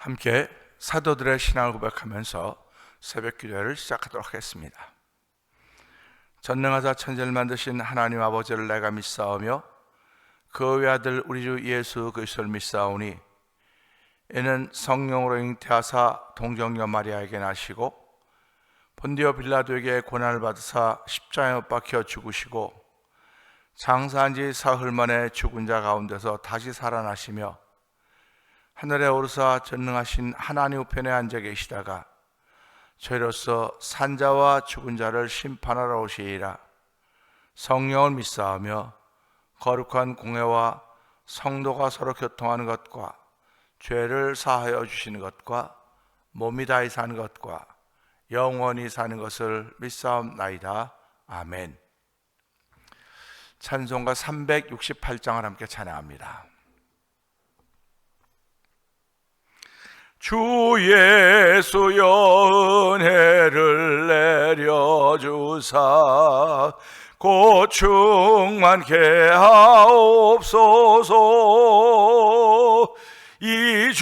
함께 사도들의 신앙을 고백하면서 새벽 기도회를 시작하도록 하겠습니다. 전능하사 천지를 만드신 하나님 아버지를 내가 믿사오며 그 외아들 우리 주 예수 그리스도를 믿사오니 이는 성령으로 잉태하사 동정녀 마리아에게 나시고 본디오 빌라도에게 고난을 받으사 십자가에 못 박혀 죽으시고 장사한 지 사흘 만에 죽은 자 가운데서 다시 살아나시며 하늘에 오르사 전능하신 하나님 우편에 앉아 계시다가 저희로서 산자와 죽은 자를 심판하러 오시리라. 성령을 믿사오며 거룩한 공회와 성도가 서로 교통하는 것과 죄를 사하여 주시는 것과 몸이 다히 사는 것과 영원히 사는 것을 믿사옵나이다. 아멘. 찬송가 368장을 함께 찬양합니다. 주 예수여 은혜를 내려주사 곧 충만케 하옵소서. 이주리고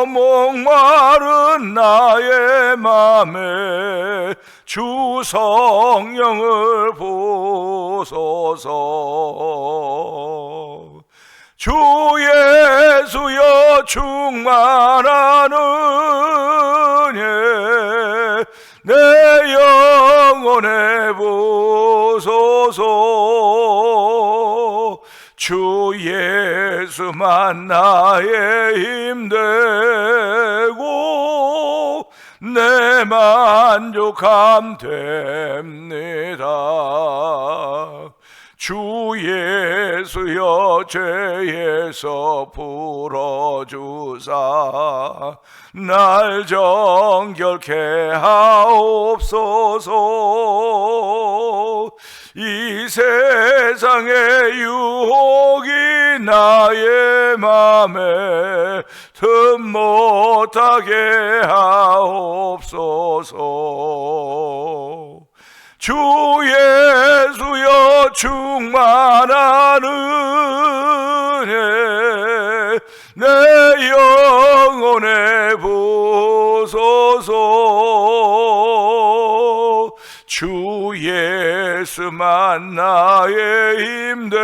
목마른 나의 맘에 주 성령을 부소서. 주 예수여 충만한 은혜 내 영혼에 부소서. 주 예수만 나의 힘되고 내 만족함 됩니다. 주 예수여 죄에서 풀어주사 날 정결케 하옵소서. 이 세상의 유혹이 나의 맘에 틈 못하게 하옵소서. 주 예수여 충만한 은혜 내 영혼에 부소서. 주 예수만 나의 힘되고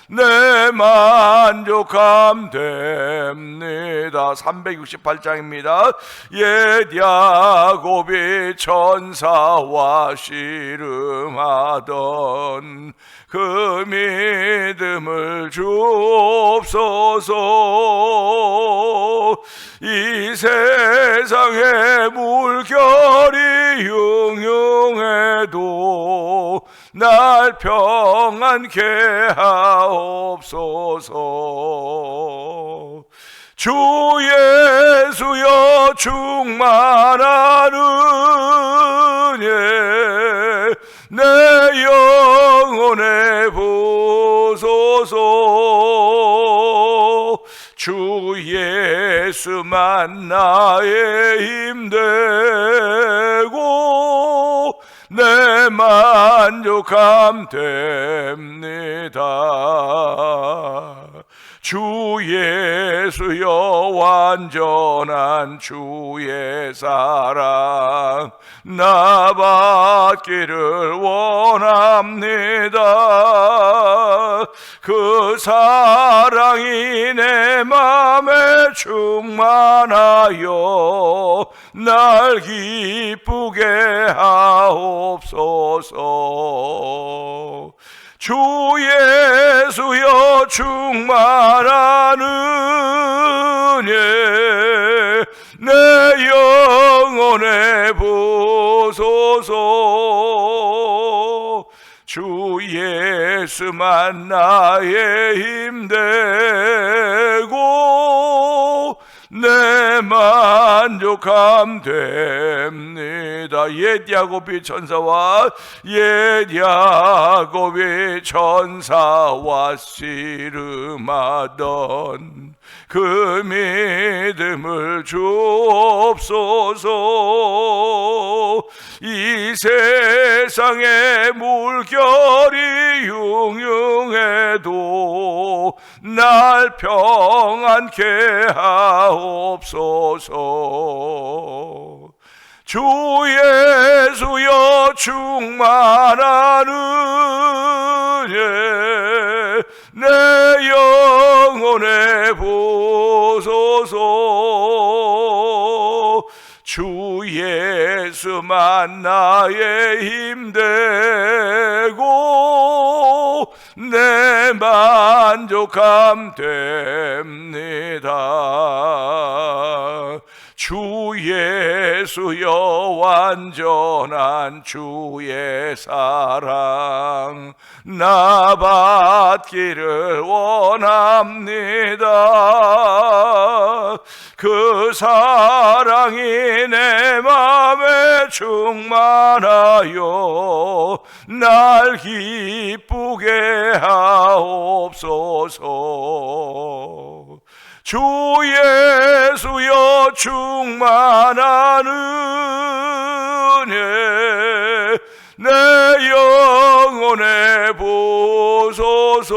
내 만족함 됩니다. 368장입니다. 옛 야곱이 천사와 씨름하던 그 믿음을 주옵소서. 이 세상의 물결이 흉흉해도 날 평안케 하옵소서. 주 예수여 충만한 은혜 내 영혼에 부소서. 주 예수만 나의 힘되고 내 만족함 됩니다. 주 예수여 완전한 주의 사랑 나 받기를 원합니다. 그 사랑이 내 맘에 충만하여 날 기쁘게 하옵소서. 주 예수여 충만한 은혜 내 영혼에 부소서. 주 예수만 나의 힘되고 내 만족함 됩니다. 옛 야곱이 천사와 씨름하던 그 믿음을 주옵소서. 이 세상의 물결이 흉흉해도 날 평안케 하옵소서. 주 예수여 충만한 은혜 내 영혼에 보소서. 주 예수만 나의 힘되고 내 만족함 됩니다. 주 예수여 완전한 주의 사랑 나 받기를 원합니다. 그 사랑이 내 맘에 충만하여 날 기쁘게 하옵소서. 주 예수여 충만한 은혜 내 영혼에 보소서.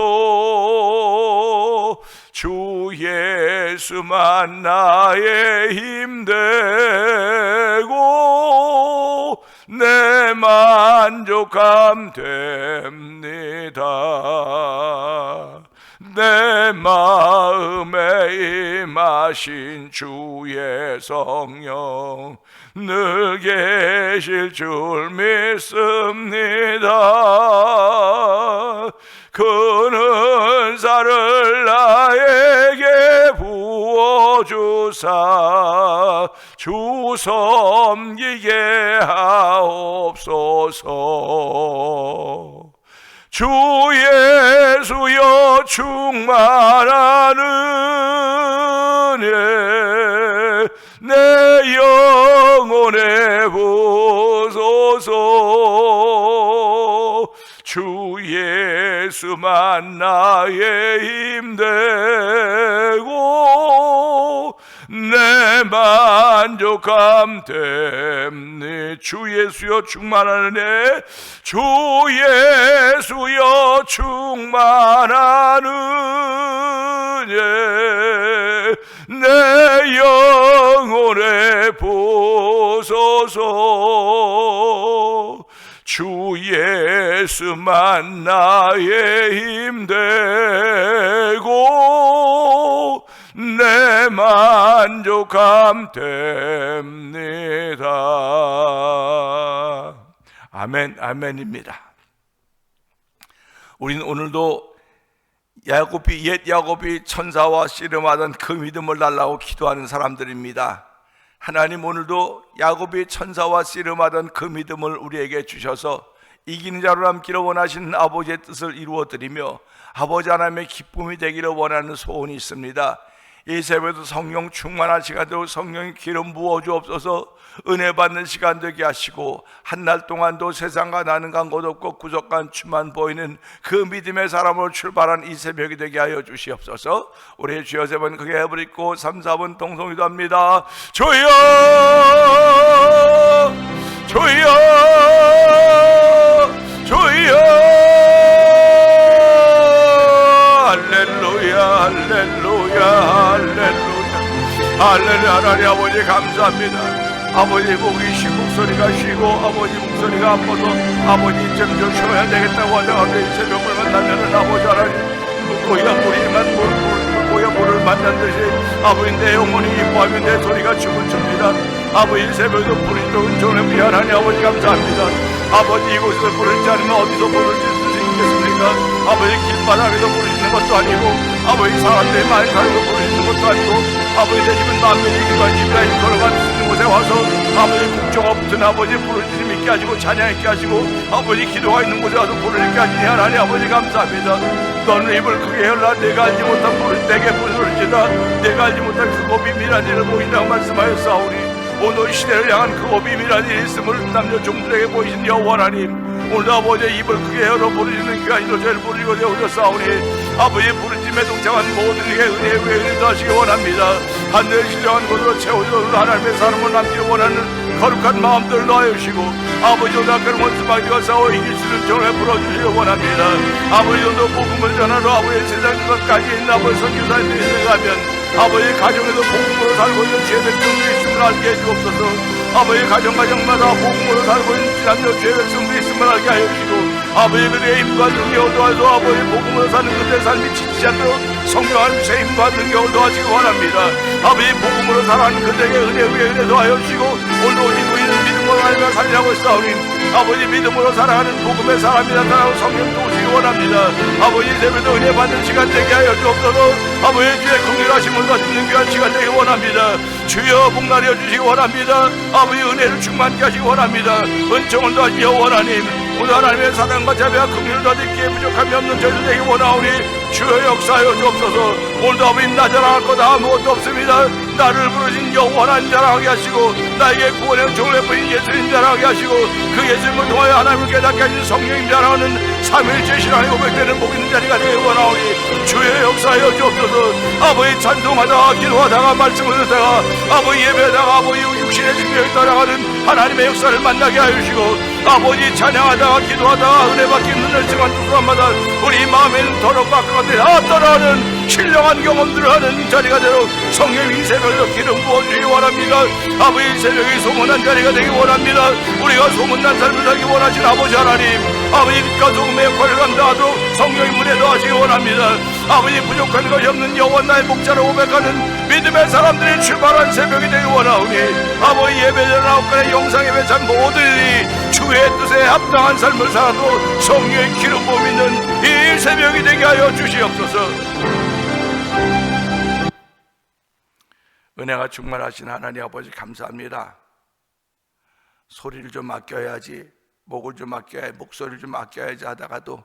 주 예수만 나의 힘되고 내 만족함 됩니다. 내 마음에 임하신 주의 성령 늘 계실 줄 믿습니다. 그 은사를 나에게 부어주사 주 섬기게 하옵소서. 주 예수여 충만한 은혜 내 영혼에 보소서. 주 예수만 나의 힘되고 내 만족함 됩니다. 주 예수여 충만한 은혜 주 예수여 충만한 은혜 내 영혼에 보소서. 주 예수만 나의 힘되고 내 만족함 됩니다. 아멘, 아멘입니다. 우리는 오늘도 옛 야곱이 천사와 씨름하던 그 믿음을 달라고 기도하는 사람들입니다. 하나님 오늘도 야곱이 천사와 씨름하던 그 믿음을 우리에게 주셔서 이기는 자로 남기를 원하시는 아버지의 뜻을 이루어드리며 아버지 하나님의 기쁨이 되기를 원하는 소원이 있습니다. 이 새벽에도 성령 충만한 시간 되고 성령의 기름 부어 주옵소서. 은혜 받는 시간 되게 하시고 한날 동안도 세상과 나는 간 곳 없고 구속한 주만 보이는 그 믿음의 사람으로 출발한 이 새벽이 되게 하여 주시옵소서. 우리 주여 세 번 크게 해버리고 3, 4분 동성기도 합니다. 주여 주여 주여 할렐루야 할렐루야 할렐루야 할렐루야. 하나님 아버지 감사합니다. 아버지 목이 쉬고 목소리가 쉬고 아버지 목소리가 아파서 아버지 좀 쉬어야 되겠다고 하다가 이 새벽을 만나면은 아버지 하나님 고야 물이만 고야 물을 만난 듯이 아버지 내 영혼이 기뻐하며 내 소리가 춤을 춥니다. 아버지 새벽에도 부르짖어 은총을 미안하니 아버지 감사합니다. 아버지 이곳에서 부르지 않으면 어디서 부르실 수 있겠습니까? 아버지 길바닥에서 부르시는 것도 아니고 아버지 사람들이 많이 가는 거 부르시는 것도 아니고 아버지 내 집은 만민이 기도한 집이라 이 걸어갈 수 있는 곳에 와서 아버지 국정화 붙은 아버지 부르짖음 있게 하시고 찬양 있게 하시고 아버지 기도가 있는 곳에 와서 부르짖게 하시니 하나님 아버지 감사합니다. 너는 입을 크게 열라 내가 알지 못한 부를 내게 부르짖다 내가 알지 못한 크고 비밀한 일을 보인다고 말씀하였사오니 오늘 시대를 향한 크고 비밀한 일이 있음을 남녀 종들에게 보이신 여호와 하나님 오늘도 아버지의 입을 크게 열어 부르짖는 귀가 이로 저를 부르짖고 되어오셨사오니 아버지의 부르짖 믿음에 동참한 모든에게 은혜의 은혜도 하시기 원합니다. 하늘의 신령한 곳으로 채워주는 하나님의 사람을 남기를 원하는 거룩한 마음들을 놓아주시고 아버지 오다그런 원수마귀와 싸워 이길 수 있는 정을 풀어주시기 원합니다. 아버지 오늘 복음을 전하러 아버지 세상 것까지 있는 아버지 선교사님들이 가면 아버지 가정에서 복음으로 살고 있는 죄백성도 있음을 알게 해주옵소서. 아버지 가정마다 복음으로 살고 있는 지남녀 죄백성도 있음을 알게 하여 주시고 아버지 그들의 힘과 능력을 도와서 아버지 복음으로 사는 그들의 삶이 지치지 않도록 성령 하나님의 힘과 능력을 도와주시기 원합니다. 아버지 복음으로 살아가는 그들에게 은혜 위에 은혜 도와여 주시고 오늘 오직 우리는 믿음으로 하나님을 살리라고 했사오니 아버지 믿음으로 살아가는 복음의 사람이 나타나고 성령 도우시기 원합니다. 아버지 새벽도 은혜 받는 시간 되게 하여 주옵소서. 아버지 주의 긍휼하심을 거두는 귀한 시간 되기 원합니다. 주여 복날여 주시기 원합니다. 아버지 은혜를 충만케 하시기 원합니다. 은총을 더하시오 원하님. 오늘 하나님의 사랑과 자비와 긍휼을 더짓기에 부족함이 없는 저희들 되기 원하오니 주여 역사하여 주옵소서. 오늘도 아버지 나 자랑할 것 아무것도 없습니다. 나를 부르신 영원한 자랑하게 하시고 나에게 구원의 종을 베푸신 예수님 자랑하게 하시고 그 예수님을 통하여 하나님을 깨닫게 하신 성령님 자랑하는 삼일째 신앙이 고백되는 복 있는 자리가 되기 원하오니 주여 역사하여 주옵소서. 아버지 찬송하다가 기도하다가 말씀을 듣다가 아버지 예배하다가 아버지 육신의 능력에 따라가는 하나님의 역사를 만나게 하여 주시고 아버지 찬양하다가 기도하다가 은혜 받기 눈을 증한 순간마다 우리 마음에는 더럽고 가운데 다 떠나는 신령한 경험들을 하는 자리가 되도록 성령이 새벽에도 기름 부어주시기 원합니다. 아버지 새벽이 소문난 자리가 되기 원합니다. 우리가 소문난 삶을 살기 원하신 아버지 하나님 아버지 빛과 소금의 역할을 감당하도록 성령의 문에 더하시기 원합니다. 아버지 부족한 것이 없는 영원 나의 목자로 고백하는 믿음의 사람들이 출발한 새벽이 되기 원하오니 아버지 예배전 9간의 영상 예배 참 모두들이 주의 뜻에 합당한 삶을 살아도 성령의 기름 부음 있는 이 새벽이 되게 하여 주시옵소서. 은혜가 충만하신 하나님 아버지 감사합니다. 소리를 좀 아껴야지, 목을 좀 아껴야지, 목소리를 좀 아껴야지 하다가도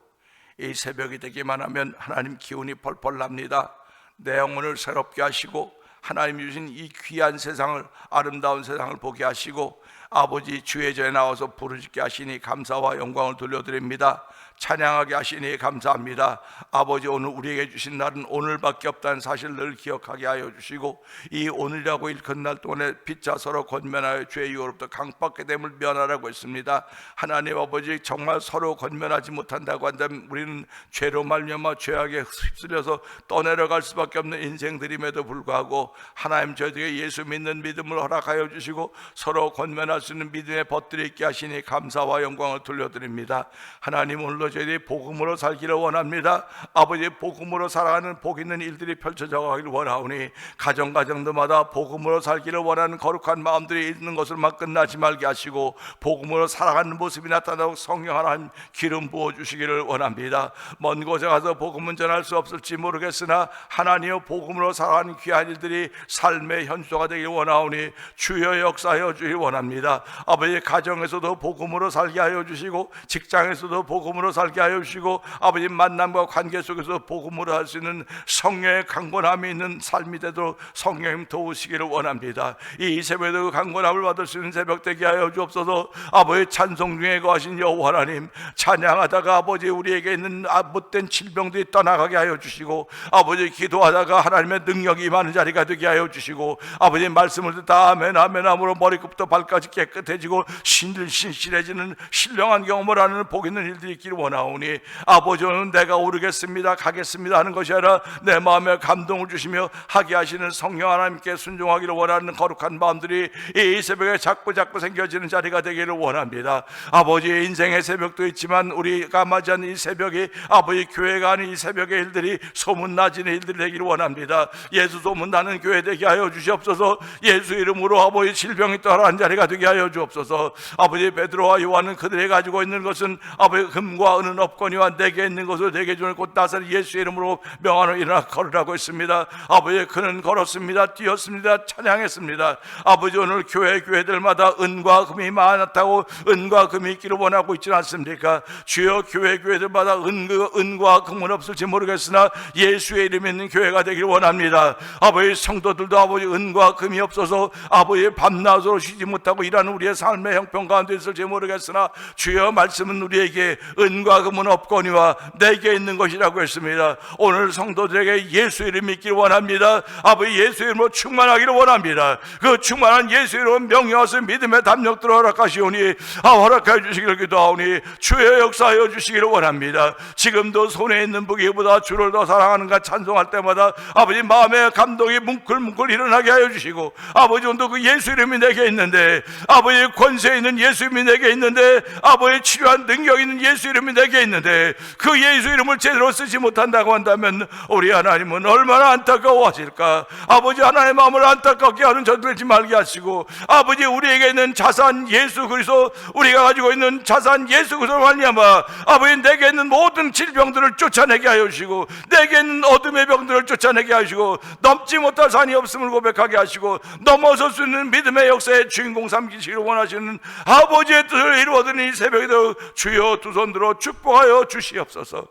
이 새벽이 되기만 하면 하나님 기운이 펄펄 납니다. 내 영혼을 새롭게 하시고 하나님 주신 이 귀한 세상을, 아름다운 세상을 보게 하시고 아버지 주의 전에 나와서 부르짖게 하시니 감사와 영광을 돌려드립니다. 찬양하게 하시니 감사합니다. 아버지 오늘 우리에게 주신 날은 오늘밖에 없다는 사실을 늘 기억하게 하여 주시고 이 오늘이라고 일컫는 날 동안에 피차 서로 권면하여 죄의 유혹으로부터 강박게 됨을 면하라고 했습니다. 하나님 아버지 정말 서로 권면하지 못한다고 한다면 우리는 죄로 말미암아 죄악에 휩쓸려서 떠내려갈 수밖에 없는 인생들임에도 불구하고 하나님 저희에게 예수 믿는 믿음을 허락하여 주시고 서로 권면할 수 있는 믿음의 벗들이 있게 하시니 감사와 영광을 돌려드립니다. 하나님 오늘도 저희들이 복음으로 살기를 원합니다. 아버지 복음으로 살아가는 복 있는 일들이 펼쳐져 가기를 원하오니 가정마다 복음으로 살기를 원하는 거룩한 마음들이 있는 것을만 끝나지 말게 하시고 복음으로 살아가는 모습이 나타나고 성령 하나님 기름 부어주시기를 원합니다. 먼 곳에 가서 복음은 전할 수 없을지 모르겠으나 하나님의 복음으로 살아가는 귀한 일들이 삶의 현수가 되기를 원하오니 주여 역사하여 주시기 원합니다. 아버지 가정에서도 복음으로 살게 하여 주시고 직장에서도 복음으로 살게 하여 주시고 아버지 만남과 관계 속에서 복음으로 할 수 있는 성령의 강건함이 있는 삶이 되도록 성령님 도우시기를 원합니다. 이 새벽에도 강건함을 받을 수 있는 새벽 되게 하여 주옵소서. 아버지 찬송 중에 거하신 여호와 하나님 찬양하다가 아버지 우리에게 있는 못된 질병들이 떠나가게 하여 주시고 아버지 기도하다가 하나님의 능력이 임하는 자리가 되게 하여 주시고 아버지 말씀을 듣다 아멘 아멘 함으로 머리끝부터 발까지 깨끗해지고 신실해지는 신령한 경험을 하는 복 있는 일들이 있기를 원하오니 아버지 오늘 내가 오르겠습니다 가겠습니다 하는 것이 아니라 내 마음에 감동을 주시며 하게 하시는 성령 하나님께 순종하기를 원하는 거룩한 마음들이 이 새벽에 자꾸 생겨지는 자리가 되기를 원합니다. 아버지 인생의 새벽도 있지만 우리가 맞이하는 이 새벽이 아버지 교회가 하는 이 새벽의 일들이 소문나지는 일들이 되기를 원합니다. 예수 소문나는 교회 되게 하여 주시옵소서. 예수 이름으로 아버지 질병이 떠나는 자리가 되게 하여 주옵소서. 아버지 베드로와 요한은 그들이 가지고 있는 것은 아버지 금과 은은 없거니와 내게 있는 것을 내게 주는 곧 나사렛 예수의 이름으로 명하노 일어나 걸으라고 했습니다. 아버지 그는 걸었습니다. 뛰었습니다. 찬양했습니다. 아버지 오늘 교회들마다 은과 금이 많다고 은과 금이 있기를 원하고 있지는 않습니까? 주여 교회들마다 은과 금은 없을지 모르겠으나 예수의 이름이 있는 교회가 되기를 원합니다. 아버지 성도들도 아버지 은과 금이 없어서 아버지 밤낮으로 쉬지 못하고 무엇이라는 우리의 삶의 형편 가운데 있을지 모르겠으나 주여 말씀은 우리에게 은과 금은 없거니와 내게 있는 것이라고 했습니다. 오늘 성도들에게 예수 이름 믿기를 원합니다. 아버지 예수 이름으로 충만하기를 원합니다. 그 충만한 예수 이름으로 명령하사 믿음의 담력들을 허락하시오니 허락해 주시기를 기도하오니 주여 역사하여 주시기를 원합니다. 지금도 손에 있는 무기보다 주를 더 사랑하는가 찬송할 때마다 아버지 마음의 감동이 뭉클뭉클 일어나게 하여 주시고 아버지 오늘도 그 예수 이름이 내게 있는데 아버지 권세 있는 예수 이름이 내게 있는데 아버지 치료한 능력 있는 예수 이름이 내게 있는데 그 예수 이름을 제대로 쓰지 못한다고 한다면 우리 하나님은 얼마나 안타까워하실까. 아버지 하나님의 마음을 안타깝게 하는 저들지 말게 하시고 아버지 우리에게 있는 자산 예수 그리스도 우리가 가지고 있는 자산 예수 그리스도를 말미암아 아버지 내게 있는 모든 질병들을 쫓아내게 하여 주시고 내게 있는 어둠의 병들을 쫓아내게 하시고 넘지 못할 산이 없음을 고백하게 하시고 넘어설 수 있는 믿음의 역사의 주인공 삼기시기를 원하시는 아버지의 뜻을 이루어드는 이 새벽에도 주여 두 손 들어 축복하여 주시옵소서.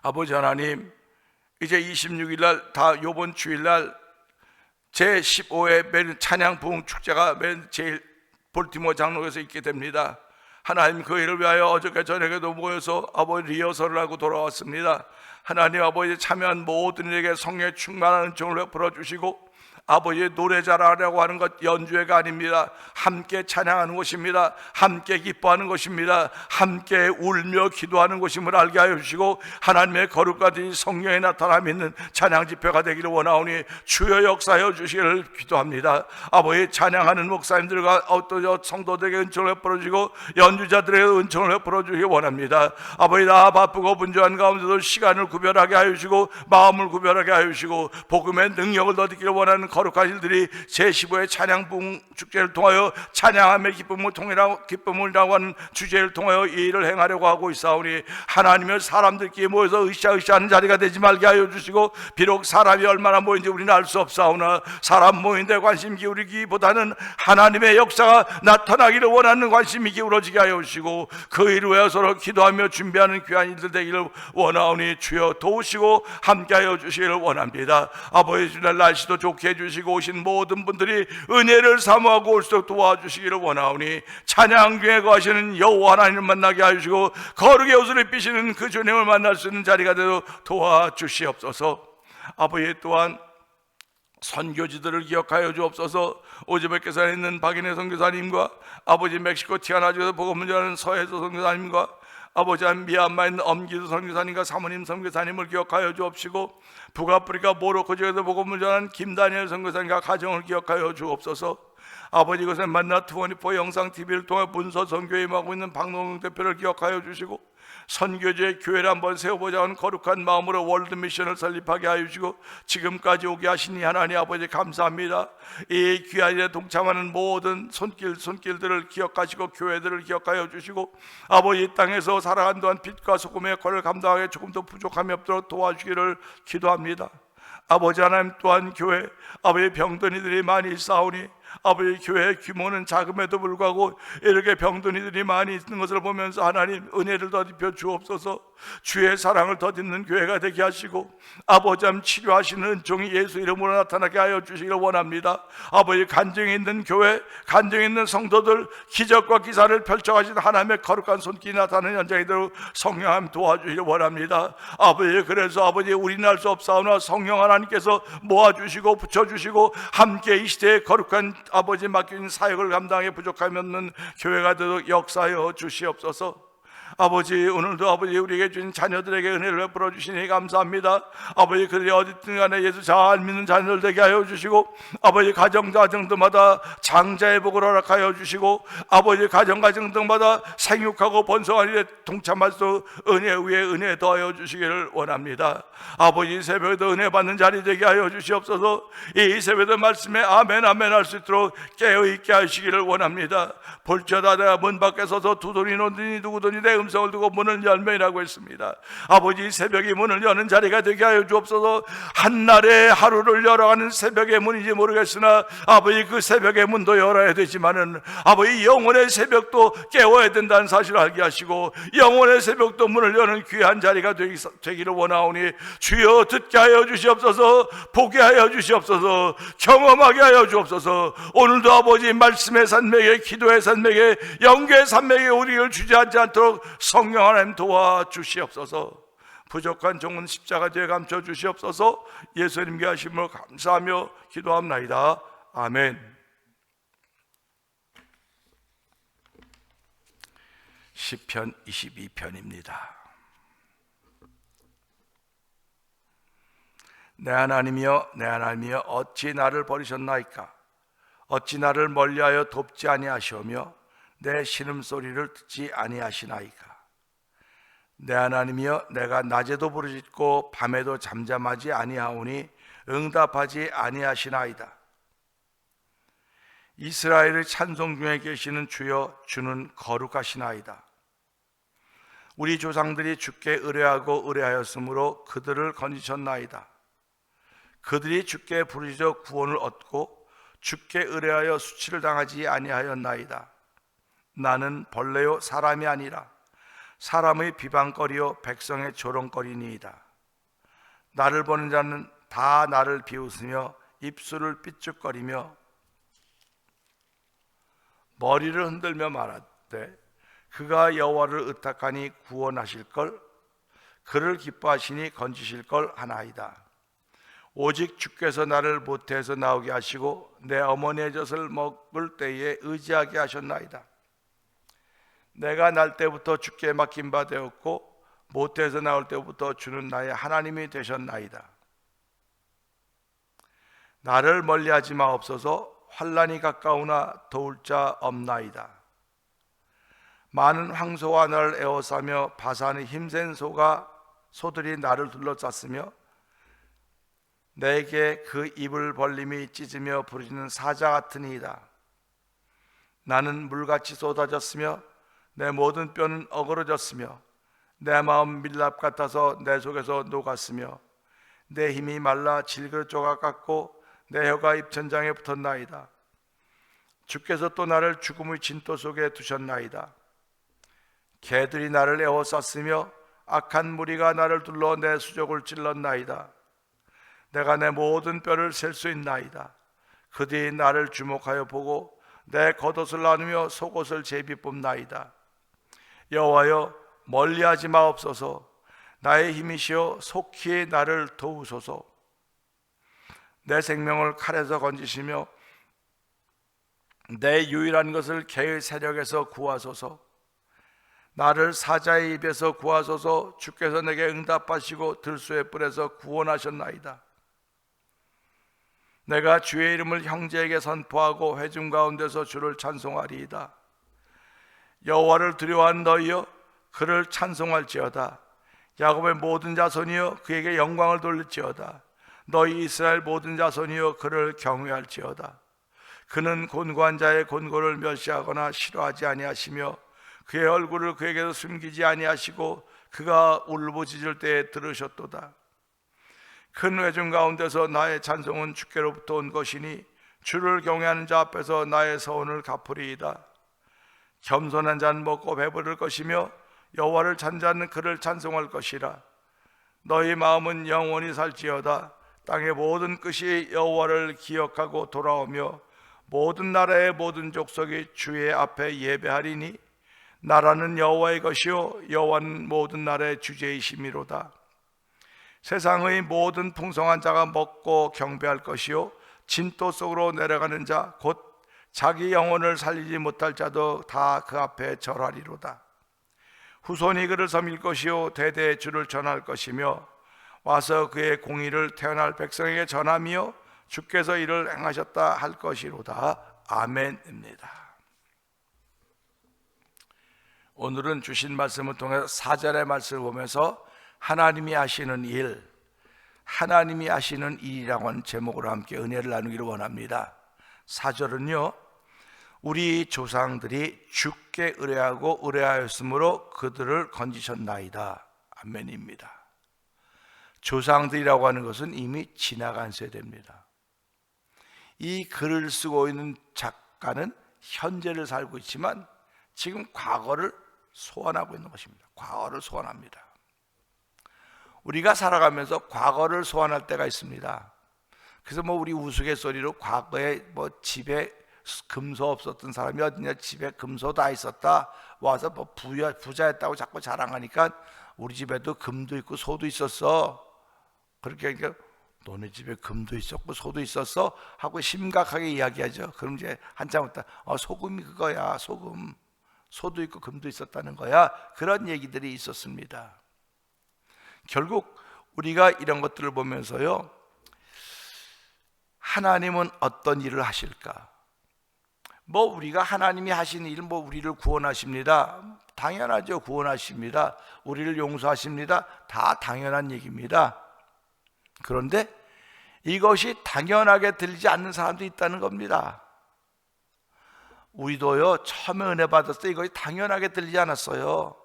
아버지 하나님 이제 26일 날 다 요번 주일날 제15회 찬양 부흥 축제가 제일 볼티모어 장로에서 있게 됩니다. 하나님 그 일을 위하여 어저께 저녁에도 모여서 아버지 리허설을 하고 돌아왔습니다. 하나님 아버지 참여한 모든 이에게 성령의 충만한 은총을 베풀어 주시고 아버지의 노래 잘하려고 하는 것 연주회가 아닙니다. 함께 찬양하는 것입니다. 함께 기뻐하는 것입니다. 함께 울며 기도하는 것임을 알게 하여 주시고 하나님의 거룩까지 성령의 나타남이 있는 찬양 집회가 되기를 원하오니 주여 역사하여 주시기를 기도합니다. 아버지 찬양하는 목사님들과 어떤 성도들에게 은총을 베풀어 주시고 연주자들에게 은총을 베풀어 주시기 원합니다. 아버지 나 바쁘고 분주한 가운데도 시간을 구별하게 하여 주시고 마음을 구별하게 하여 주시고 복음의 능력을 얻기를 원하는 거룩한 일들이 제15회 찬양 부흥 축제를 통하여 찬양함의 기쁨이라고 하는 주제를 통하여 이 일을 행하려고 하고 있사오니 하나님의 사람들끼리 모여서 으쌰으쌰하는 자리가 되지 말게 하여 주시고 비록 사람이 얼마나 모인지 우리는 알 수 없사오나 사람 모인데 관심 기울이기보다는 하나님의 역사가 나타나기를 원하는 관심이 기울어지게 하여 주시고 그 일을 위하여 서로 기도하며 준비하는 귀한 일들 되기를 원하오니 주여 도우시고 함께하여 주시기를 원합니다. 아버지 주날 날씨도 좋게 해주시고 오신 모든 분들이 은혜를 사모하고 올수록 도와주시기를 원하오니 찬양 중에 거하시는 여호와 하나님을 만나게 하시고 거룩의 옷을 입히시는 그 주님을 만날 수 있는 자리가 되도록 도와주시옵소서. 아버지 또한 선교지들을 기억하여 주옵소서. 오즈베키스탄에 있는 박인혜 선교사님과 아버지 멕시코 티아나주에서 복음을 전하는 서해서 선교사님과 아버지 미얀마에 있는 엄기도 선교사님과 사모님 선교사님을 기억하여 주옵시고 북아프리카 모로코 지역에서 복음을 전하는 김다니엘 선교사님과 가정을 기억하여 주옵소서. 아버지 이곳에 만나 24 영상 TV를 통해 문서 선교에 임하고 있는 박노경 대표를 기억하여 주시고 선교지의 교회를 한번 세워보자 하는 거룩한 마음으로 월드 미션을 설립하게 하여 주시고 지금까지 오게 하시니 하나님 아버지 감사합니다. 이 귀한 일에 동참하는 모든 손길들을 기억하시고 교회들을 기억하여 주시고 아버지 이 땅에서 살아간 동안 빛과 소금의 역할을 감당하기에 조금도 부족함이 없도록 도와주기를 기도합니다. 아버지 하나님 또한 교회 아버지 병든 이들이 많이 있사오니 아버지 교회의 규모는 작음에도 불구하고 이렇게 병든 이들이 많이 있는 것을 보면서 하나님 은혜를 더입혀 주옵소서. 주의 사랑을 더짓는 교회가 되게 하시고 아버지 치료하시는 은총이 예수 이름으로 나타나게 하여 주시기를 원합니다. 아버지 간증이 있는 교회, 간증이 있는 성도들 기적과 기사를 펼쳐가시는 하나님의 거룩한 손길이 나타나는 현장이 되도록 성령 도와주시기를 원합니다. 아버지 그래서 아버지 우리는 알 수 없사오나 성령 하나님께서 모아주시고 붙여주시고 함께 이 시대에 거룩한 아버지 맡긴 사역을 감당해 부족함이 없는 교회가 되도록 역사하여 주시옵소서. 아버지 오늘도 아버지 우리에게 주신 자녀들에게 은혜를 베풀어 주시니 감사합니다. 아버지 그들이 어디든 간에 예수 잘 믿는 자녀들 되게 하여 주시고 아버지 가정마다 장자의 복을 허락하여 주시고 아버지 가정마다 생육하고 번성한 일에 동참할 수 은혜 위에 은혜 더하여 주시기를 원합니다. 아버지 새벽에도 은혜 받는 자리 되게 하여 주시옵소서. 이 새벽에도 말씀에 아멘 아멘 할 수 있도록 깨어있게 하시기를 원합니다. 볼지어다 내가 문 밖에 서서 두 돈이 노든지 누구든지 내 음성을 두고 문을 열매라고 했습니다. 아버지, 새벽이 문을 여는 자리가 되게 하여 주옵소서. 한날에 하루를 열어가는 새벽의 문인지 모르겠으나 아버지, 그 새벽의 문도 열어야 되지만은 아버지, 영혼의 새벽도 깨워야 된다는 사실을 알게 하시고 영혼의 새벽도 문을 여는 귀한 자리가 되기를 원하오니 주여, 듣게 하여 주시옵소서. 보게 하여 주시옵소서. 경험하게 하여 주옵소서. 오늘도 아버지, 말씀의 산맥에, 기도의 산맥에, 영계의 산맥에 우리를 주저하지 않도록 성령 하나님 도와주시옵소서. 부족한 종은 십자가 뒤에 감춰 주시옵소서. 예수님께 하심을 감사하며 기도합나이다. 아멘. 시편 22편입니다. 내 하나님이여, 내 하나님이여, 어찌 나를 버리셨나이까? 어찌 나를 멀리하여 돕지 아니하시오며 내 신음소리를 듣지 아니하시나이까? 내 하나님이여, 내가 낮에도 부르짖고 밤에도 잠잠하지 아니하오니 응답하지 아니하시나이다. 이스라엘의 찬송 중에 계시는 주여, 주는 거룩하시나이다. 우리 조상들이 주께 의뢰하고 의뢰하였으므로 그들을 건지셨나이다. 그들이 주께 부르짖어 구원을 얻고 주께 의뢰하여 수치를 당하지 아니하였나이다. 나는 벌레요 사람이 아니라 사람의 비방거리요 백성의 조롱거리니이다. 나를 보는 자는 다 나를 비웃으며 입술을 삐죽거리며 머리를 흔들며 말하되 그가 여호와를 의탁하니 구원하실걸, 그를 기뻐하시니 건지실걸 하나이다. 오직 주께서 나를 모태에서 나오게 하시고 내 어머니의 젖을 먹을 때에 의지하게 하셨나이다. 내가 날 때부터 주께 맡긴 바 되었고 모태에서 나올 때부터 주는 나의 하나님이 되셨나이다. 나를 멀리하지 마옵소서. 환난이 가까우나 도울 자 없나이다. 많은 황소와 나를 에워싸며 바산의 힘센 소들이 나를 둘러쌌으며 내게 그 입을 벌림이 찢으며 부르짖는 사자 같으니이다. 나는 물같이 쏟아졌으며 내 모든 뼈는 어그러졌으며 내 마음 밀랍 같아서 내 속에서 녹았으며 내 힘이 말라 질그릇 조각 같고 내 혀가 입천장에 붙었나이다. 주께서 또 나를 죽음의 진토 속에 두셨나이다. 개들이 나를 에워쌌으며 악한 무리가 나를 둘러 내 수족을 찔렀나이다. 내가 내 모든 뼈를 셀 수 있나이다. 그들이 나를 주목하여 보고 내 겉옷을 나누며 속옷을 제비 뽑나이다. 여호와여, 멀리하지 마옵소서. 나의 힘이시여 속히 나를 도우소서. 내 생명을 칼에서 건지시며 내 유일한 것을 개의 세력에서 구하소서. 나를 사자의 입에서 구하소서. 주께서 내게 응답하시고 들소의 뿔에서 구원하셨나이다. 내가 주의 이름을 형제에게 선포하고 회중 가운데서 주를 찬송하리이다. 여호와를 두려워한 너희여, 그를 찬송할지어다. 야곱의 모든 자손이여, 그에게 영광을 돌릴지어다. 너희 이스라엘 모든 자손이여, 그를 경외할지어다. 그는 곤고한 자의 곤고를 멸시하거나 싫어하지 아니하시며 그의 얼굴을 그에게서 숨기지 아니하시고 그가 울부짖을 때에 들으셨도다. 큰 회중 가운데서 나의 찬송은 주께로부터 온 것이니 주를 경외하는 자 앞에서 나의 서원을 갚으리이다. 겸손한 자는 먹고 배부를 것이며 여호와를 찬자는 그를 찬송할 것이라. 너희 마음은 영원히 살지어다. 땅의 모든 끝이 여호와를 기억하고 돌아오며 모든 나라의 모든 족속이 주의 앞에 예배하리니 나라는 여호와의 것이요 여호와는 모든 나라의 주제이심이로다. 세상의 모든 풍성한 자가 먹고 경배할 것이요 진토 속으로 내려가는 자 곧 자기 영혼을 살리지 못할 자도 다 그 앞에 절하리로다. 후손이 그를 섬길 것이요 대대의 주를 전할 것이며 와서 그의 공의를 태어날 백성에게 전하며 주께서 이를 행하셨다 할 것이로다. 아멘입니다. 오늘은 주신 말씀을 통해서 4절의 말씀을 보면서 하나님이 하시는 일, 하나님이 하시는 일이라고 하는 제목으로 함께 은혜를 나누기를 원합니다. 4절은요, 우리 조상들이 주께 의뢰하고 의뢰하였으므로 그들을 건지셨나이다. 아멘입니다. 조상들이라고 하는 것은 이미 지나간 세대입니다. 이 글을 쓰고 있는 작가는 현재를 살고 있지만 지금 과거를 소환하고 있는 것입니다. 과거를 소환합니다. 우리가 살아가면서 과거를 소환할 때가 있습니다. 그래서 우리 우스갯소리로 과거에 집에 금소 없었던 사람이 어디냐, 집에 금소 다 있었다, 와서 부자였다고 자꾸 자랑하니까 우리 집에도 금도 있고 소도 있었어. 그렇게 하니까 너네 집에 금도 있었고 소도 있었어 하고 심각하게 이야기하죠. 그럼 이제 한참 있다 소금이 그거야, 소금. 소도 있고 금도 있었다는 거야. 그런 얘기들이 있었습니다. 결국 우리가 이런 것들을 보면서요, 하나님은 어떤 일을 하실까? 우리가 하나님이 하시는 일은 우리를 구원하십니다. 당연하죠. 구원하십니다. 우리를 용서하십니다. 다 당연한 얘기입니다. 그런데 이것이 당연하게 들리지 않는 사람도 있다는 겁니다. 우리도요, 처음에 은혜 받았을 때 이것이 당연하게 들리지 않았어요.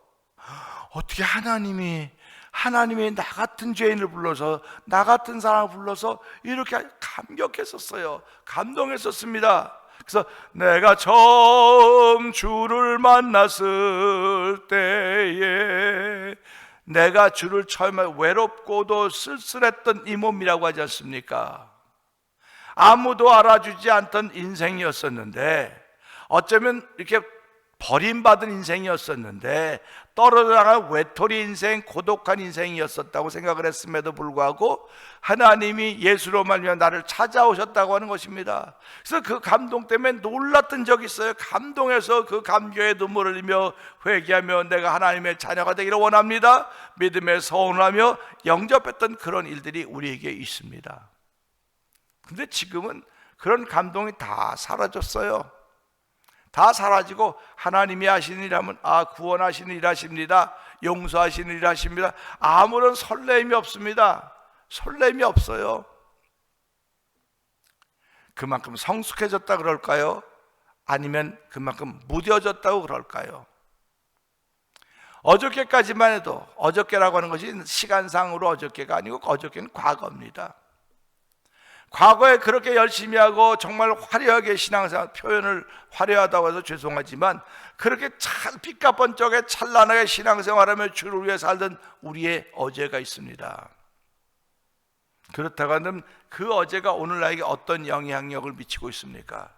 어떻게 하나님이 나 같은 죄인을 불러서, 나 같은 사람을 불러서 이렇게 감격했었어요. 감동했었습니다. 그래서 내가 처음 주를 만났을 때에, 내가 주를 처음에 외롭고도 쓸쓸했던 이 몸이라고 하지 않습니까? 아무도 알아주지 않던 인생이었었는데, 어쩌면 이렇게 버림받은 인생이었었는데, 떨어져 나간 외톨이 인생, 고독한 인생이었었다고 생각을 했음에도 불구하고 하나님이 예수로 말미암아 나를 찾아오셨다고 하는 것입니다. 그래서 그 감동 때문에 놀랐던 적이 있어요. 감동해서 그 감격에 눈물을 흘리며 회개하며 내가 하나님의 자녀가 되기를 원합니다, 믿음에 서운하며 영접했던 그런 일들이 우리에게 있습니다. 근데 지금은 그런 감동이 다 사라졌어요. 다 사라지고 하나님이 하시는 일하면 구원하시는 일 하십니다, 용서하시는 일 하십니다. 아무런 설렘이 없습니다. 설렘이 없어요. 그만큼 성숙해졌다 그럴까요? 아니면 그만큼 무뎌졌다고 그럴까요? 어저께까지만 해도, 어저께라고 하는 것이 시간상으로 어저께가 아니고 어저께는 과거입니다. 과거에 그렇게 열심히 하고 정말 화려하게 신앙생활, 표현을 화려하다고 해서 죄송하지만 그렇게 빛과 번쩍에 찬란하게 신앙생활하며 주를 위해 살던 우리의 어제가 있습니다. 그렇다고 하면 그 어제가 오늘 나에게 어떤 영향력을 미치고 있습니까?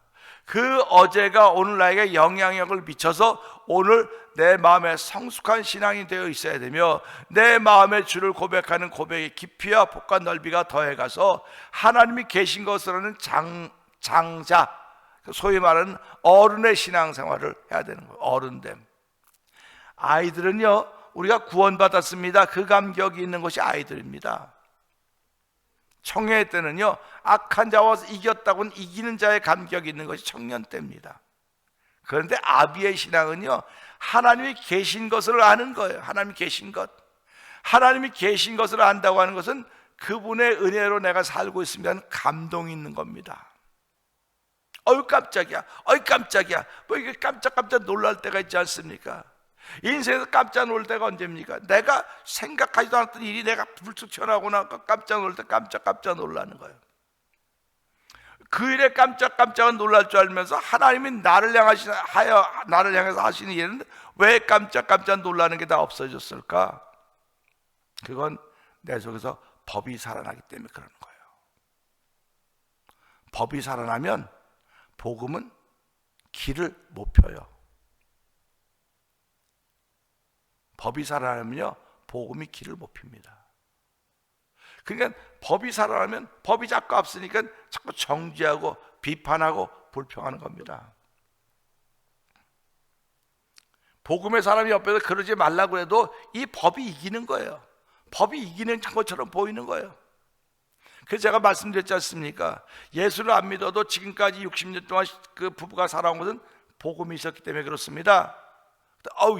그 어제가 오늘 나에게 영향력을 미쳐서 오늘 내 마음에 성숙한 신앙이 되어 있어야 되며, 내 마음에 주를 고백하는 고백의 깊이와 폭과 넓이가 더해가서 하나님이 계신 것을 하는 장자, 소위 말하는 어른의 신앙생활을 해야 되는 거예요. 어른됨. 아이들은요, 우리가 구원받았습니다, 그 감격이 있는 것이 아이들입니다. 청년의 때는요, 악한 자와 이겼다고는 이기는 자의 감격이 있는 것이 청년 때입니다. 그런데 아비의 신앙은요, 하나님이 계신 것을 아는 거예요. 하나님이 계신 것. 하나님이 계신 것을 안다고 하는 것은 그분의 은혜로 내가 살고 있습니다는 감동이 있는 겁니다. 어이 깜짝이야, 어이 깜짝이야, 이게 깜짝깜짝 놀랄 때가 있지 않습니까? 인생에서 깜짝 놀랄 때가 언제입니까? 내가 생각하지도 않았던 일이 내가 불쑥 튀어나오고 나서 깜짝 놀랄 때 깜짝 놀라는 거예요. 그 일에 깜짝 놀랄 줄 알면서 하나님이 나를 향해서 하시는 일은 왜 깜짝 놀라는 게 다 없어졌을까? 그건 내 속에서 법이 살아나기 때문에 그러는 거예요. 법이 살아나면 복음은 길을 못 펴요. 법이 살아나면요, 복음이 길을 못 핍니다. 그러니까 법이 살아나면 법이 자꾸 앞서니까 자꾸 정죄하고 비판하고 불평하는 겁니다. 복음의 사람이 옆에서 그러지 말라고 해도 이 법이 이기는 거예요. 법이 이기는 것처럼 보이는 거예요. 그래서 제가 말씀드렸지 않습니까? 예수를 안 믿어도 지금까지 60년 동안 그 부부가 살아온 것은 복음이 있었기 때문에 그렇습니다.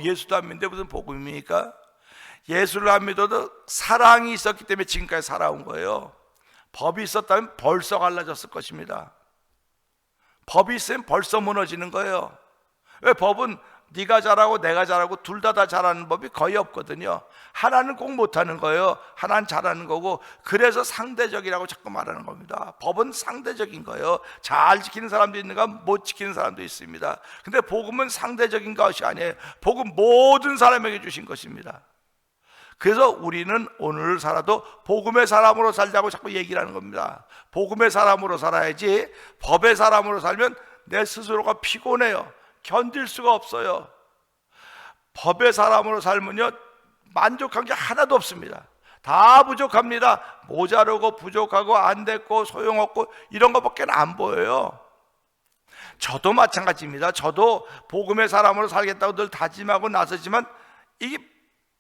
예수도 안 믿는데 무슨 복음입니까? 예수를 안 믿어도 사랑이 있었기 때문에 지금까지 살아온 거예요. 법이 있었다면 벌써 갈라졌을 것입니다. 법이 있으면 벌써 무너지는 거예요. 왜? 법은 네가 잘하고 내가 잘하고 둘 다 잘하는 법이 거의 없거든요. 하나는 꼭 못하는 거예요. 하나는 잘하는 거고, 그래서 상대적이라고 자꾸 말하는 겁니다. 법은 상대적인 거예요. 잘 지키는 사람도 있는가, 못 지키는 사람도 있습니다. 근데 복음은 상대적인 것이 아니에요. 복음 모든 사람에게 주신 것입니다. 그래서 우리는 오늘 살아도 복음의 사람으로 살자고 자꾸 얘기를 하는 겁니다. 복음의 사람으로 살아야지, 법의 사람으로 살면 내 스스로가 피곤해요. 견딜 수가 없어요. 법의 사람으로 살면요, 만족한 게 하나도 없습니다. 다 부족합니다. 모자르고 부족하고 안 됐고 소용없고 이런 것밖에 안 보여요. 저도 마찬가지입니다. 저도 복음의 사람으로 살겠다고 늘 다짐하고 나서지만 이게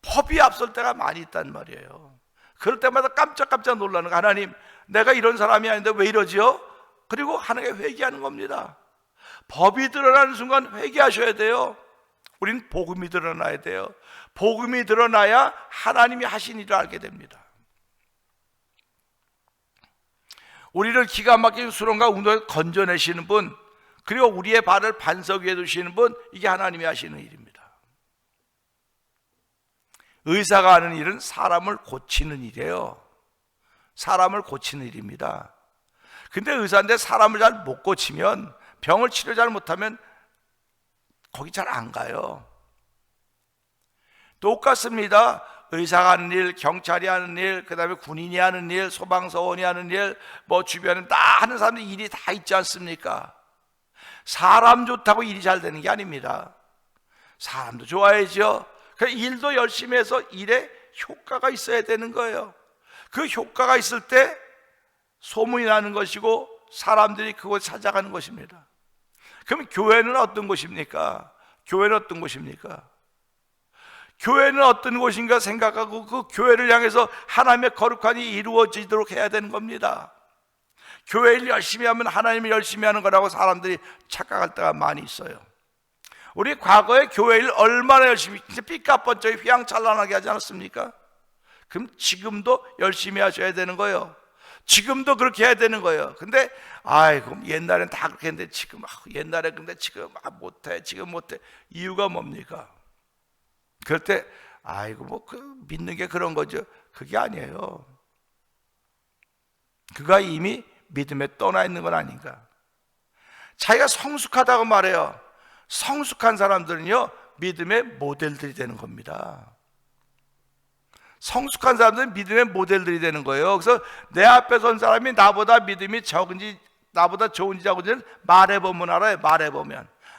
법이 앞설 때가 많이 있단 말이에요. 그럴 때마다 깜짝깜짝 놀라는 거, 하나님 내가 이런 사람이 아닌데 왜 이러지요? 그리고 하나님께 회개하는 겁니다. 법이 드러나는 순간 회개하셔야 돼요. 우린 복음이 드러나야 돼요. 복음이 드러나야 하나님이 하신 일을 알게 됩니다. 우리를 기가 막힌 수렁과 운동에서 건져내시는 분, 그리고 우리의 발을 반석 위에 두시는 분, 이게 하나님이 하시는 일입니다. 의사가 하는 일은 사람을 고치는 일이에요. 사람을 고치는 일입니다. 근데 의사인데 사람을 잘 못 고치면, 병을 치료 잘 못하면 거기 잘 안 가요. 똑같습니다. 의사가 하는 일, 경찰이 하는 일, 그 다음에 군인이 하는 일, 소방서원이 하는 일, 뭐 주변에 다 하는 사람들 일이 다 있지 않습니까? 사람 좋다고 일이 잘 되는 게 아닙니다. 사람도 좋아야죠. 그래서 일도 열심히 해서 일에 효과가 있어야 되는 거예요. 그 효과가 있을 때 소문이 나는 것이고 사람들이 그곳에 찾아가는 것입니다. 그럼 교회는 어떤 곳입니까? 교회는 어떤 곳입니까? 교회는 어떤 곳인가 생각하고 그 교회를 향해서 하나님의 거룩한 일이 이루어지도록 해야 되는 겁니다. 교회를 열심히 하면 하나님이 열심히 하는 거라고 사람들이 착각할 때가 많이 있어요. 우리 과거에 교회를 얼마나 열심히, 진짜 삐까뻔쩍이 휘황찬란하게 하지 않았습니까? 그럼 지금도 열심히 하셔야 되는 거예요. 지금도 그렇게 해야 되는 거예요. 근데 아이고 옛날엔 다 그렇게 했는데 지금 옛날에 근데 지금 못해, 지금 못해. 이유가 뭡니까? 그럴 때 아이고 뭐 믿는 게 그런 거죠. 그게 아니에요. 그가 이미 믿음에 떠나 있는 건 아닌가. 자기가 성숙하다고 말해요. 성숙한 사람들은요 믿음의 모델들이 되는 겁니다. 성숙한 사람들은 믿음의 모델들이 되는 거예요. 그래서 내 앞에 선 사람이 나보다 믿음이 적은지 나보다 좋은지 적은지를 말해보면 알아요.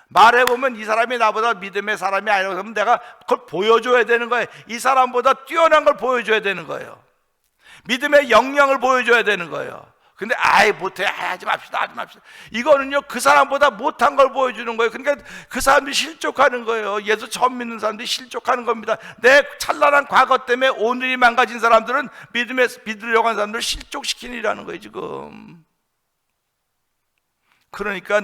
말해보면 이 사람이 나보다 믿음의 사람이 아니라고 하면 내가 그걸 보여줘야 되는 거예요. 이 사람보다 뛰어난 걸 보여줘야 되는 거예요. 믿음의 역량을 보여줘야 되는 거예요. 근데 못해, 하지 맙시다. 이거는요 그 사람보다 못한 걸 보여주는 거예요. 그러니까 그 사람들이 실족하는 거예요. 예수 처음 믿는 사람들이 실족하는 겁니다. 내 찬란한 과거 때문에 오늘이 망가진 사람들은 믿으려고 하는 사람들을 실족시키는 일이라는 거예요 지금. 그러니까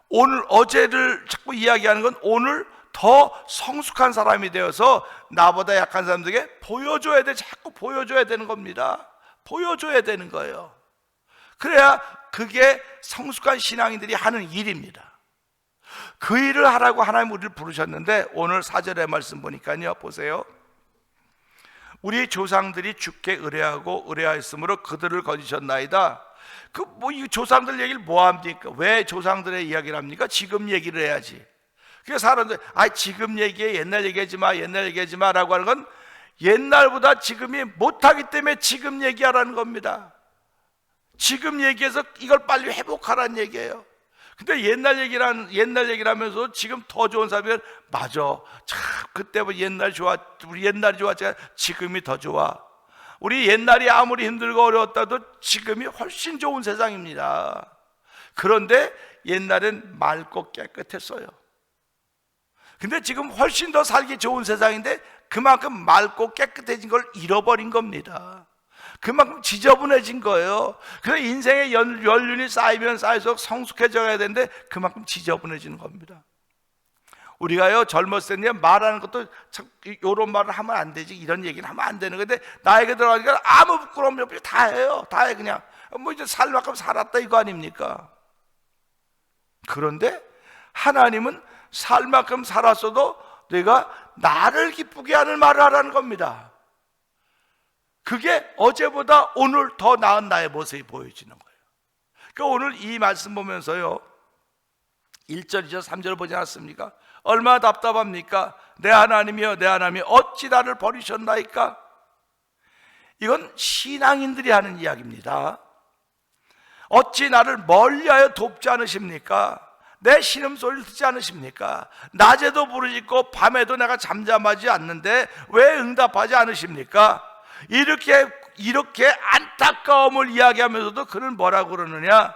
오늘 어제를 자꾸 이야기하는 건 오늘 더 성숙한 사람이 되어서 나보다 약한 사람들에게 보여줘야 돼. 자꾸 보여줘야 되는 겁니다. 보여줘야 되는 거예요. 그래야 그게 성숙한 신앙인들이 하는 일입니다. 그 일을 하라고 하나님 우리를 부르셨는데 오늘 4절의 말씀 보니까요 보세요. 우리 조상들이 주께 의뢰하였으므로 그들을 거두셨나이다. 이 조상들 얘기를 뭐 합니까? 왜 조상들의 이야기를 합니까? 지금 얘기를 해야지. 그래서 사람들 지금 얘기해, 옛날 얘기하지 마 라고 하는 건 옛날보다 지금이 못하기 때문에 지금 얘기하라는 겁니다. 지금 얘기해서 이걸 빨리 회복하라는 얘기예요. 근데 옛날 얘기를 하면서 지금 더 좋은 사람은 맞아. 참 그때보다 우리 옛날이 좋았지만 지금이 더 좋아. 우리 옛날이 아무리 힘들고 어려웠다도 지금이 훨씬 좋은 세상입니다. 그런데 옛날엔 맑고 깨끗했어요. 근데 지금 훨씬 더 살기 좋은 세상인데 그만큼 맑고 깨끗해진 걸 잃어버린 겁니다. 그만큼 지저분해진 거예요. 그래서 인생의 연륜이 쌓이면 쌓일수록 성숙해져야 되는데 그만큼 지저분해지는 겁니다. 우리가요 젊었을 때 말하는 것도 참 이런 말을 하면 안 되지, 이런 얘기는 하면 안 되는 건데 나에게 들어가니까 아무 부끄러움 없이 다 해요. 다 해. 그냥 뭐 이제 살 만큼 살았다 이거 아닙니까? 그런데 하나님은 살 만큼 살았어도 내가 나를 기쁘게 하는 말을 하라는 겁니다. 그게 어제보다 오늘 더 나은 나의 모습이 보여지는 거예요. 그러니까 오늘 이 말씀 보면서요, 1절, 2절, 3절 보지 않았습니까? 얼마나 답답합니까? 내 하나님이여, 내 하나님이 어찌 나를 버리셨나이까? 이건 신앙인들이 하는 이야기입니다. 어찌 나를 멀리하여 돕지 않으십니까? 내 신음소리를 듣지 않으십니까? 낮에도 부르짖고 밤에도 내가 잠잠하지 않는데 왜 응답하지 않으십니까? 이렇게 안타까움을 이야기하면서도 그는 뭐라고 그러느냐?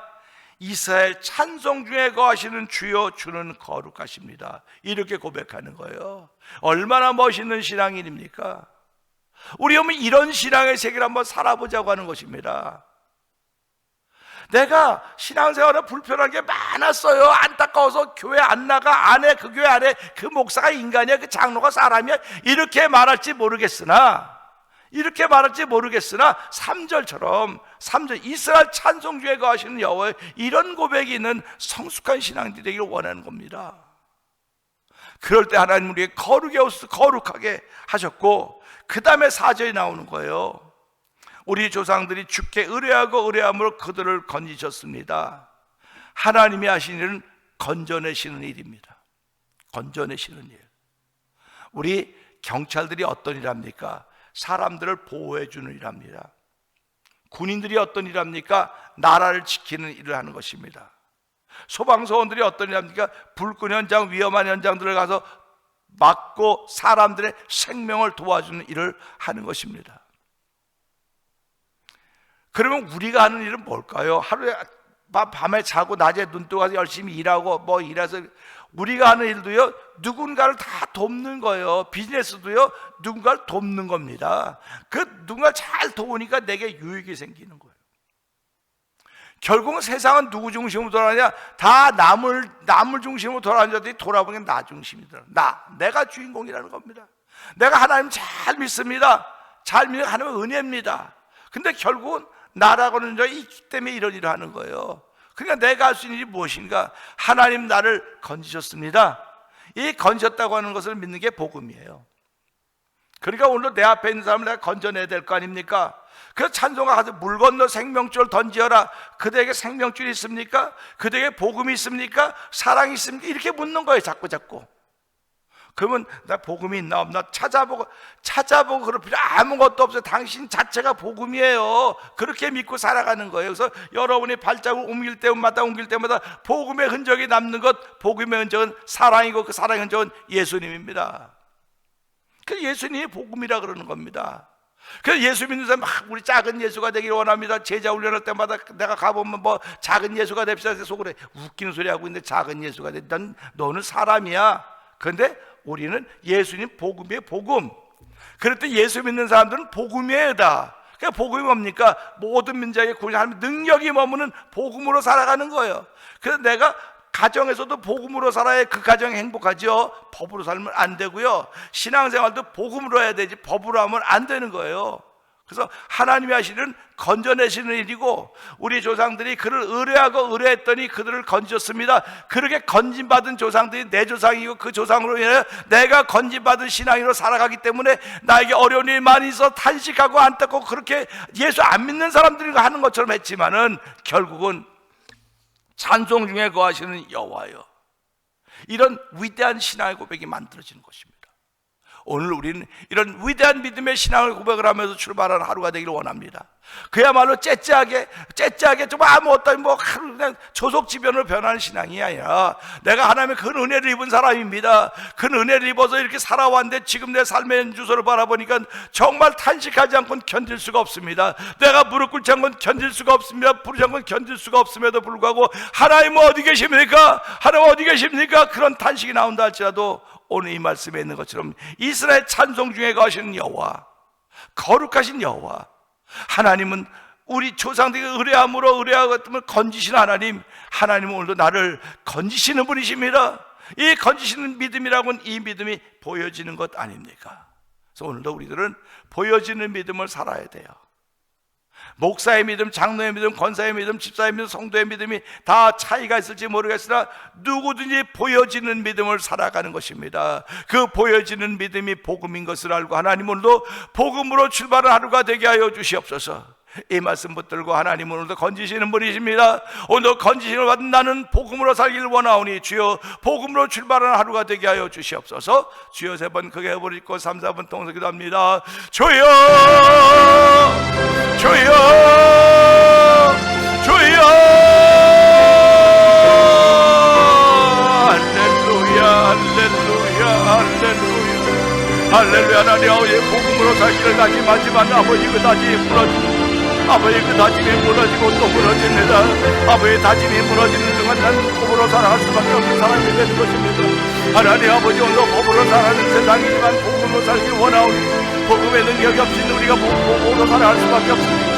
이스라엘 찬송 중에 거하시는 주여, 주는 거룩하십니다. 이렇게 고백하는 거예요. 얼마나 멋있는 신앙인입니까? 우리 오면 이런 신앙의 세계를 한번 살아보자고 하는 것입니다. 내가 신앙생활에 불편한 게 많았어요. 안타까워서 교회 안 나가, 안 해. 그 교회 안에 그 목사가 인간이야, 그 장로가 사람이야, 이렇게 말할지 모르겠으나 3절처럼 3절 이스라엘 찬송 중에 거하시는 여호와의 이런 고백이 있는 성숙한 신앙인들이 되기를 원하는 겁니다. 그럴 때 하나님 우리에게 거룩하게 하셨고, 그 다음에 4절이 나오는 거예요. 우리 조상들이 주께 의뢰함으로 그들을 건지셨습니다. 하나님이 하신 일은 건져내시는 일입니다. 건져내시는 일. 우리 경찰들이 어떤 일 합니까? 사람들을 보호해 주는 일 합니다. 군인들이 어떤 일 합니까? 나라를 지키는 일을 하는 것입니다. 소방서원들이 어떤 일 합니까? 불꽃 현장, 위험한 현장들을 가서 막고 사람들의 생명을 도와주는 일을 하는 것입니다. 그러면 우리가 하는 일은 뭘까요? 하루에 밤에 자고 낮에 눈 뜨고 가서 열심히 일하고 일해서 우리가 하는 일도요, 누군가를 다 돕는 거예요. 비즈니스도요, 누군가를 돕는 겁니다. 그 누군가 잘 도우니까 내게 유익이 생기는 거예요. 결국은 세상은 누구 중심으로 돌아가냐? 다 남을 중심으로 돌아가는 자들이 돌아보면 나 중심이더라. 내가 주인공이라는 겁니다. 내가 하나님 잘 믿습니다. 잘 믿는 하나님의 은혜입니다. 근데 결국은 나라고는 자 있기 때문에 이런 일을 하는 거예요. 그러니까 내가 할 수 있는 일이 무엇인가? 하나님 나를 건지셨습니다. 이 건지셨다고 하는 것을 믿는 게 복음이에요. 그러니까 오늘 내 앞에 있는 사람을 내가 건져내야 될 거 아닙니까? 그래서 찬송가 가서 물 건너 생명줄을 던지어라. 그대에게 생명줄이 있습니까? 그대에게 복음이 있습니까? 사랑이 있습니까? 이렇게 묻는 거예요, 자꾸. 그러면 나 복음이 있나 없나 찾아보고 그럴 필요 아무것도 없어요. 당신 자체가 복음이에요. 그렇게 믿고 살아가는 거예요. 그래서 여러분이 발자국을 옮길 때마다 복음의 흔적이 남는 것, 복음의 흔적은 사랑이고 그 사랑의 흔적은 예수님입니다. 그래서 예수님이 복음이라 그러는 겁니다. 그래서 예수 믿는 사람 우리 작은 예수가 되기를 원합니다. 제자 훈련할 때마다 내가 가보면 작은 예수가 됩시다 해서 속으로 웃기는 소리 하고 있는데, 작은 예수가 돼. 너는 사람이야. 그런데 우리는 예수님 복음이에요, 복음. 그럴 때 예수 믿는 사람들은 복음이에요, 다. 그러니까 복음이 뭡니까? 모든 민족에게 구원하는 능력이 머무는 복음으로 살아가는 거예요. 그래서 내가 가정에서도 복음으로 살아야 그 가정이 행복하죠. 법으로 살면 안 되고요. 신앙생활도 복음으로 해야 되지 법으로 하면 안 되는 거예요. 그래서 하나님이 하시는 건져내시는 일이고, 우리 조상들이 그를 의뢰했더니 그들을 건지셨습니다. 그렇게 건진받은 조상들이 내 조상이고 그 조상으로 인해 내가 건진받은 신앙인으로 살아가기 때문에 나에게 어려운 일이 많이 있어 탄식하고 안타깝고 그렇게 예수 안 믿는 사람들이 하는 것처럼 했지만은 결국은 찬송 중에 거하시는 여호와여, 이런 위대한 신앙의 고백이 만들어지는 것입니다. 오늘 우리는 이런 위대한 믿음의 신앙을 고백을 하면서 출발하는 하루가 되기를 원합니다. 그야말로 째째하게 정말 아무것도 하루 그냥 조속지변으로 변하는 신앙이 아니라, 내가 하나님의 큰 은혜를 입은 사람입니다. 큰 은혜를 입어서 이렇게 살아왔는데 지금 내 삶의 주소를 바라보니까 정말 탄식하지 않고는 견딜 수가 없습니다. 내가 무릎 꿇지 않고는 견딜 수가 없습니다. 부르지 않고는 견딜 수가 없음에도 불구하고 하나님은 어디 계십니까? 하나님 어디 계십니까? 그런 탄식이 나온다 할지라도 오늘 이 말씀에 있는 것처럼 이스라엘 찬송 중에 거하시는 여호와, 거룩하신 여호와, 하나님은 우리 조상들이 의뢰하고 건지시는 하나님은 오늘도 나를 건지시는 분이십니다. 이 건지시는 믿음이라고는 이 믿음이 보여지는 것 아닙니까? 그래서 오늘도 우리들은 보여지는 믿음을 살아야 돼요. 목사의 믿음, 장로의 믿음, 권사의 믿음, 집사의 믿음, 성도의 믿음이 다 차이가 있을지 모르겠으나 누구든지 보여지는 믿음을 살아가는 것입니다. 그 보여지는 믿음이 복음인 것을 알고 하나님 오늘도 복음으로 출발하는 하루가 되게 하여 주시옵소서. 이 말씀 붙들고 하나님 오늘도 건지시는 분이십니다. 오늘도 건지심을 받은 나는 복음으로 살기를 원하오니 주여 복음으로 출발하는 하루가 되게 하여 주시옵소서. 주여 3번 크게 부르짖고 3, 4번 통해서 기도합니다. 주여 주여 주여 할렐루야 할렐루야 할렐루야 할렐루야. 하나님 아버지의 복음으로 살기를 다짐하지만 아버지 그 다짐이 무너지고 아버지 그 다짐이 무너지고 또 무너집니다. 아버지의 다짐이 무너지는 순간 난 복음으로 살아갈 수밖에 없는 사람이 되는 것입니다. 하나님 아버지 오늘 복음으로 살아가는 세상이지만 복음으로 살기 원하오니 복음의 능력이 없인 우리가 복음으로 살아갈 수밖에 없습니다.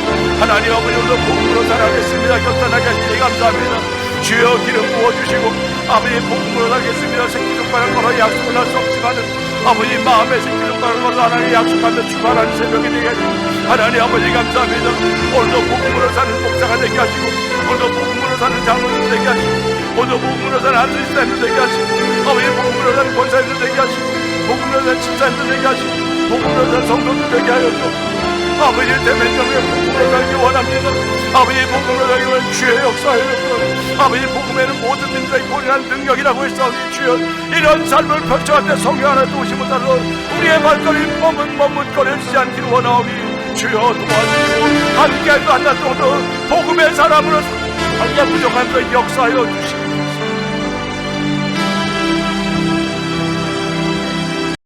하나님 아버지 오늘 복음으로 살아가겠습니다. 격단하게 하시니 감사합니다. 주여 기름 부어주시고 아버지 복음으로 살겠습니다. 새끼손가락 걸어 약속은 할 수 없지만은 아버지 마음의 새끼손가락 걸어 하나님 약속하며 출발하는 새벽이 되게 하시고 하나님 아버지 감사합니다. 오늘도 복음으로 사는 목사가 되게 하시고 오늘도 복음으로 사는 장로님 되게 하시고 오늘도 복음으로 사는 한수리스타님들 되게 하시고 아버지 복음으로 사는 권사님들 되게 하시고 복음으로 사는 집사님들 되게 하시고 복음으로 사는 성도들 되게 하여 주옵소서. 아버지 대면적으로 복음으로 살기 원합니다. 아버지 복음으로 살기 원하는 주의 역사에 아버지 복음에는 모든 능력이 고리한 능력이라고 했사오니 주여 이런 삶을 펼쳐갈 때 성령 하나 도우심을 따라 우리의 발걸음이 머뭇거려지지 않기를 원하오니 주여 도와주시고 함께하고 한날 동안 복음의 사람으로 살기가 부족한 것 역사하여 주시고